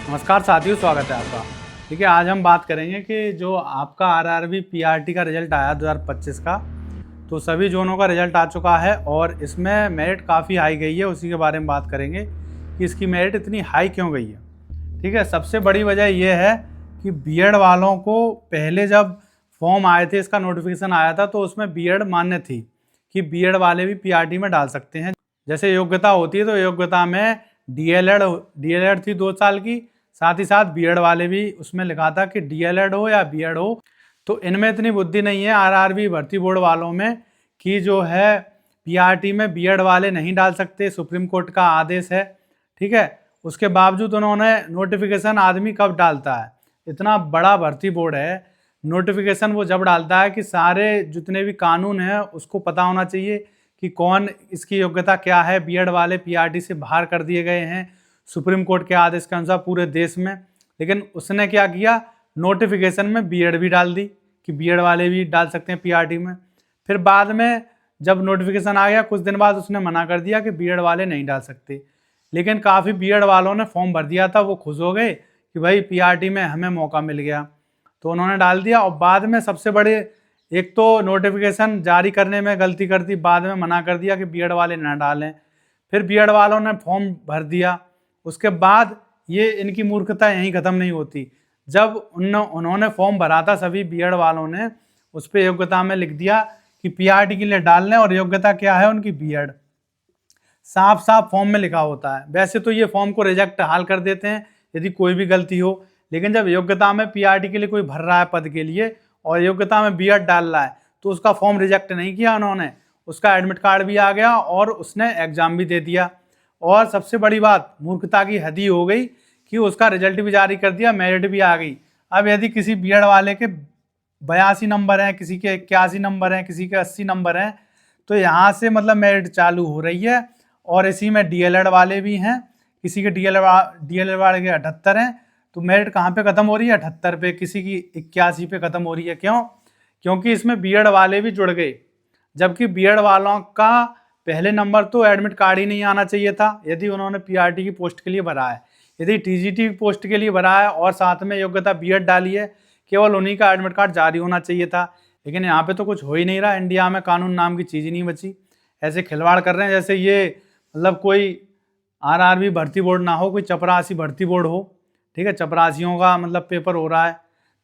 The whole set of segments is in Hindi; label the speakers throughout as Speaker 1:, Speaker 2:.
Speaker 1: नमस्कार साथियों, स्वागत है आपका। ठीक है, आज हम बात करेंगे कि जो आपका आरआरबी पीआरटी का रिजल्ट आया 2025 का, तो सभी जोनों का रिजल्ट आ चुका है और इसमें मेरिट काफ़ी हाई गई है। उसी के बारे में बात करेंगे कि इसकी मेरिट इतनी हाई क्यों गई है। ठीक है, सबसे बड़ी वजह यह है कि बीएड वालों को पहले जब फॉर्म आए थे, इसका नोटिफिकेशन आया था, तो उसमें बीएड मान्य थी कि बीएड वाले भी पीआरटी में डाल सकते हैं। जैसे योग्यता होती है, तो योग्यता में डीएलएड थी 2 साल की, साथ ही साथ बीएड वाले भी उसमें लिखा था कि डीएलएड हो या बीएड हो। तो इनमें इतनी बुद्धि नहीं है आरआरबी भर्ती बोर्ड वालों में कि जो है पीआरटी में बीएड वाले नहीं डाल सकते। सुप्रीम कोर्ट का आदेश है। ठीक है, उसके बावजूद उन्होंने नोटिफिकेशन आदमी कब डालता है, इतना बड़ा भर्ती बोर्ड है, नोटिफिकेशन वो जब डालता है कि सारे जितने भी कानून हैं उसको पता होना चाहिए कि कौन इसकी योग्यता क्या है। बीएड वाले पीआरटी से बाहर कर दिए गए हैं सुप्रीम कोर्ट के आदेश के अनुसार पूरे देश में, लेकिन उसने क्या किया, नोटिफिकेशन में बीएड भी डाल दी कि बीएड वाले भी डाल सकते हैं पीआरटी में। फिर बाद में जब नोटिफिकेशन आ गया कुछ दिन बाद उसने मना कर दिया कि बीएड वाले नहीं डाल सकते। लेकिन काफ़ी बीएड वालों ने फॉर्म भर दिया था, वो खुश हो गए कि भाई पीआरटी में हमें मौका मिल गया, तो उन्होंने डाल दिया। और बाद में सबसे बड़े, एक तो नोटिफिकेशन जारी करने में गलती कर दी, बाद में मना कर दिया कि बीएड वाले ना डालें। फिर बीएड वालों ने फॉर्म भर दिया। उसके बाद ये इनकी मूर्खता यहीं ख़त्म नहीं होती। जब उन्होंने फॉर्म भरा था सभी बीएड वालों ने, उस पर योग्यता में लिख दिया कि पीआरटी के लिए डालने, और योग्यता क्या है उनकी बीएड, साफ साफ फॉर्म में लिखा होता है। वैसे तो ये फॉर्म को रिजेक्ट हाल कर देते हैं यदि कोई भी गलती हो, लेकिन जब योग्यता में पीआरटी के लिए कोई भर रहा है पद के लिए और योग्यता में बीएड डाल रहा है, तो उसका फॉर्म रिजेक्ट नहीं किया उन्होंने, उसका एडमिट कार्ड भी आ गया और उसने एग्जाम भी दे दिया। और सबसे बड़ी बात, मूर्खता की हद ही हो गई कि उसका रिजल्ट भी जारी कर दिया, मेरिट भी आ गई। अब यदि किसी बीएड वाले के 82 नंबर हैं, किसी के 81 नंबर हैं, किसी के 80 नंबर हैं, तो यहाँ से मतलब मेरिट चालू हो रही है। और इसी में डीएलएड वाले भी हैं, किसी के डीएलएड वाले के 78 हैं, तो मेरिट कहाँ पे ख़त्म हो रही है, 78 पे, किसी की 81 पे ख़त्म हो रही है। क्यों? क्योंकि इसमें बीएड वाले भी जुड़ गए, जबकि बीएड वालों का पहले नंबर तो एडमिट कार्ड ही नहीं आना चाहिए था यदि उन्होंने पीआरटी की पोस्ट के लिए भरा है। यदि टीजीटी पोस्ट के लिए भरा है और साथ में योग्यता बीएड डाली है, केवल उन्हीं का एडमिट कार्ड जारी होना चाहिए था। लेकिन यहाँ पे तो कुछ हो ही नहीं रहा। इंडिया में कानून नाम की चीज़ ही नहीं बची। ऐसे खिलवाड़ कर रहे हैं जैसे ये मतलब कोई आरआरबी भर्ती बोर्ड ना हो, कोई चपरासी भर्ती बोर्ड हो। ठीक है, चपरासियों का मतलब पेपर हो रहा है।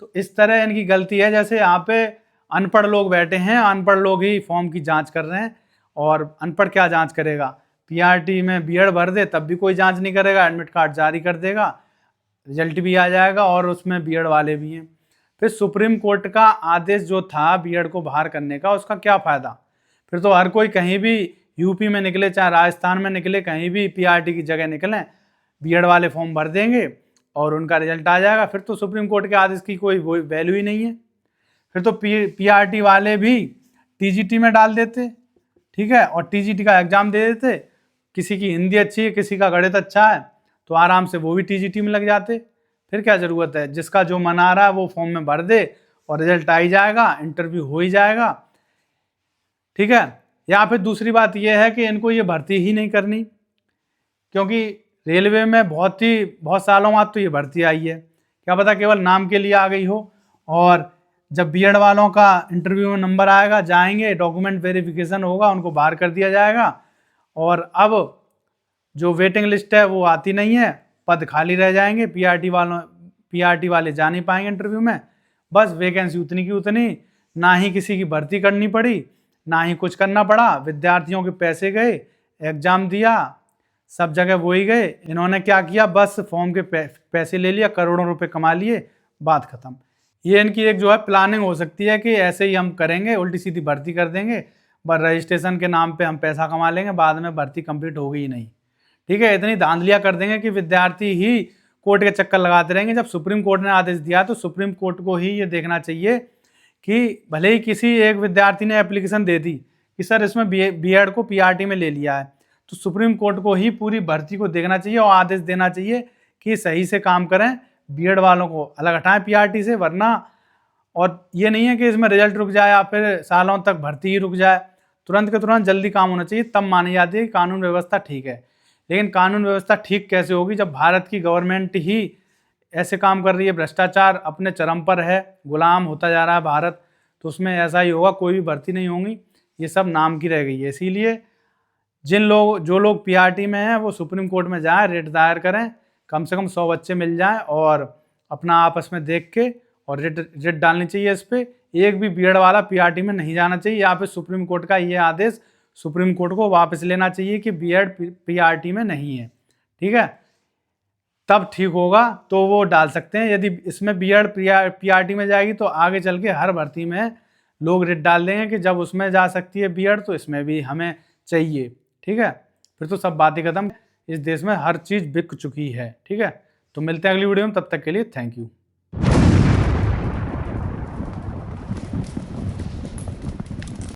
Speaker 1: तो इस तरह इनकी गलती है, जैसे यहाँ पे अनपढ़ लोग बैठे हैं, अनपढ़ लोग ही फॉर्म की जांच कर रहे हैं, और अनपढ़ क्या जांच करेगा। पीआरटी में बीएड भर दे तब भी कोई जांच नहीं करेगा, एडमिट कार्ड जारी कर देगा, रिजल्ट भी आ जाएगा और उसमें बीएड वाले भी हैं। फिर सुप्रीम कोर्ट का आदेश जो था बीएड को बाहर करने का, उसका क्या फ़ायदा। फिर तो हर कोई कहीं भी यूपी में निकले, चाहे राजस्थान में निकले, कहीं भी पीआरटी की जगह निकलें, बीएड वाले फॉर्म भर देंगे और उनका रिजल्ट आ जाएगा। फिर तो सुप्रीम कोर्ट के आदेश की कोई वैल्यू ही नहीं है। फिर तो पीआरटी वाले भी टीजीटी में डाल देते, ठीक है, और टीजीटी का एग्जाम दे देते। किसी की हिंदी अच्छी है, किसी का गणित अच्छा है, तो आराम से वो भी टीजीटी में लग जाते। फिर क्या ज़रूरत है, जिसका जो मन आ रहा है वो फॉर्म में भर दे और रिजल्ट आ ही जाएगा, इंटरव्यू हो ही जाएगा। ठीक है, या फिर दूसरी बात यह है कि इनको ये भर्ती ही नहीं करनी, क्योंकि रेलवे में बहुत सालों बाद तो ये भर्ती आई है, क्या पता केवल नाम के लिए आ गई हो। और जब बीएड वालों का इंटरव्यू में नंबर आएगा, जाएंगे, डॉक्यूमेंट वेरिफिकेशन होगा, उनको बाहर कर दिया जाएगा। और अब जो वेटिंग लिस्ट है वो आती नहीं है, पद खाली रह जाएंगे, पीआरटी वाले जा नहीं पाएंगे इंटरव्यू में। बस वैकेंसी उतनी की उतनी, ना ही किसी की भर्ती करनी पड़ी, ना ही कुछ करना पड़ा। विद्यार्थियों के पैसे गए, एग्जाम दिया, सब जगह वो ही गए। इन्होंने क्या किया, बस फॉर्म के पैसे ले लिया, करोड़ों रुपए कमा लिए, बात खत्म। ये इनकी एक जो है प्लानिंग हो सकती है कि ऐसे ही हम करेंगे, उल्टी सीधी भर्ती कर देंगे, बस रजिस्ट्रेशन के नाम पे हम पैसा कमा लेंगे, बाद में भर्ती कंप्लीट होगी ही नहीं। ठीक है, इतनी धांधलियाँ कर देंगे कि विद्यार्थी ही कोर्ट के चक्कर लगाते रहेंगे। जब सुप्रीम कोर्ट ने आदेश दिया तो सुप्रीम कोर्ट को ही ये देखना चाहिए कि भले ही किसी एक विद्यार्थी ने एप्लीकेशन दे दी कि सर इसमें बीएड को पीआरटी में ले लिया है, तो सुप्रीम कोर्ट को ही पूरी भर्ती को देखना चाहिए और आदेश देना चाहिए कि सही से काम करें, बीएड वालों को अलग हटाएं पीआरटी से। वरना, और ये नहीं है कि इसमें रिजल्ट रुक जाए या फिर सालों तक भर्ती ही रुक जाए, तुरंत के तुरंत जल्दी काम होना चाहिए, तब मानी जाती है कि कानून व्यवस्था ठीक है। लेकिन कानून व्यवस्था ठीक कैसे होगी जब भारत की गवर्नमेंट ही ऐसे काम कर रही है, भ्रष्टाचार अपने चरम पर है, गुलाम होता जा रहा है भारत, तो उसमें ऐसा ही होगा, कोई भी भर्ती नहीं होंगी, ये सब नाम की रह गई है। इसीलिए जो लोग पीआरटी में हैं वो सुप्रीम कोर्ट में जाएं, रिट दायर करें, कम से कम 100 बच्चे मिल जाएं और अपना आपस में देख के और रिट डालनी चाहिए इस पर। एक भी बीएड वाला पीआरटी में नहीं जाना चाहिए। यहाँ पे सुप्रीम कोर्ट का ये आदेश सुप्रीम कोर्ट को वापस लेना चाहिए कि बीएड पीआरटी में नहीं है, ठीक है, तब ठीक होगा, तो वो डाल सकते हैं। यदि इसमें बीएड पीआरटी में जाएगी तो आगे चल के हर भर्ती में लोग रिट डाल देंगे कि जब उसमें जा सकती है बीएड तो इसमें भी हमें चाहिए, ठीक है, फिर तो सब बातें खत्म। इस देश में हर चीज़ बिक चुकी है, ठीक है। तो मिलते हैं अगली वीडियो में, तब तक के लिए थैंक यू।